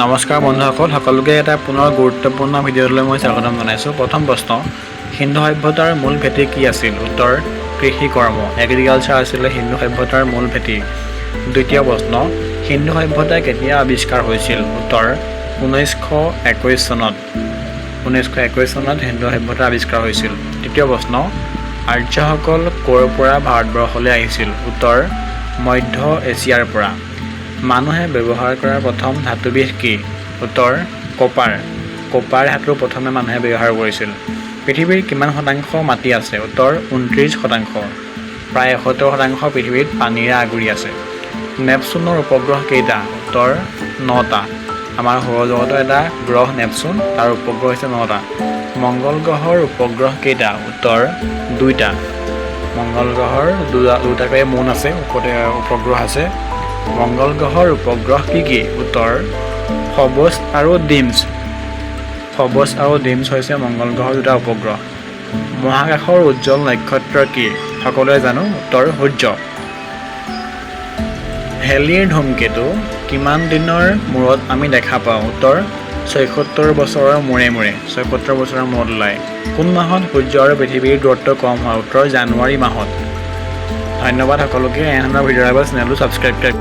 নমস্কাৰ বন্ধুসকল, সকলোকে এটা পুনৰ গুৰুত্বপূৰ্ণ ভিডিঅ'লৈ মই স্বাগতম জনাইছোঁ। প্ৰথম প্ৰশ্ন, সিন্ধু সভ্যতাৰ মূল ভেটি কি আছিল? উত্তৰ, কৃষি কৰ্ম, এগ্ৰিকালচাৰ আছিলে সিন্ধু সভ্যতাৰ মূল ভেটি। দ্বিতীয় প্ৰশ্ন, সিন্ধু সভ্যতা কেতিয়া আৱিষ্কাৰ হৈছিল? উত্তৰ, 1921 চনত। 1921 চনত সিন্ধু সভ্যতা আৱিষ্কাৰ হৈছিল। তৃতীয় প্ৰশ্ন, আৰ্যসকল ক'ৰ পৰা ভাৰতবৰ্ষলৈ আহিছিল? উত্তৰ, মধ্য এছিয়াৰ পৰা। মানুহে ব্যৱহাৰ কৰা প্ৰথম ধাতুবিধ কি? উত্তৰ, কপাৰ। কপাৰ ধাতু প্ৰথমে মানুহে ব্যৱহাৰ কৰিছিল। পৃথিৱীৰ কিমান শতাংশ মাটি আছে? উত্তৰ, 29%। প্ৰায় 71% পৃথিৱীত পানীৰে আগুৰি আছে। নেপচুনৰ উপগ্ৰহ কেইটা? উত্তৰ, 9টা। আমাৰ সৌৰজগতৰ এটা গ্ৰহ নেপচুন, তাৰ উপগ্ৰহ হৈছে 9টা। মংগল গ্ৰহৰ উপগ্ৰহ কেইটা? উত্তৰ, 2টা। মংগল গ্ৰহৰ দুটাকৈ মুন আছে, উপগ্ৰহ আছে। মংগল গ্ৰহৰ উপগ্ৰহ কি কি? উত্তৰ, ফবছ আৰু ডিমছ। ফবছ আৰু ডিমছ হৈছে মংগল গ্ৰহৰ দুটা উপগ্ৰহ। মহাকাশৰ উজ্জ্বল নক্ষত্ৰ কি? সকলোৱে জানো, উত্তৰ, সূৰ্য। হেলিৰ ধূমকেতু কিমান দিনৰ মূৰত আমি দেখা পাওঁ? উত্তৰ, 76 বছৰৰ মূৰে মূৰে। 76 বছৰৰ মূৰত ওলায়। কোন মাহত সূৰ্য আৰু পৃথিৱীৰ দূৰত্ব কম হয়? উত্তৰ, জানুৱাৰী মাহত। ধন্যবাদ সকলোকে। এনেধৰণৰ ভিডিঅ'ৰ বাবে চেনেলটো ছাবস্ক্ৰাইব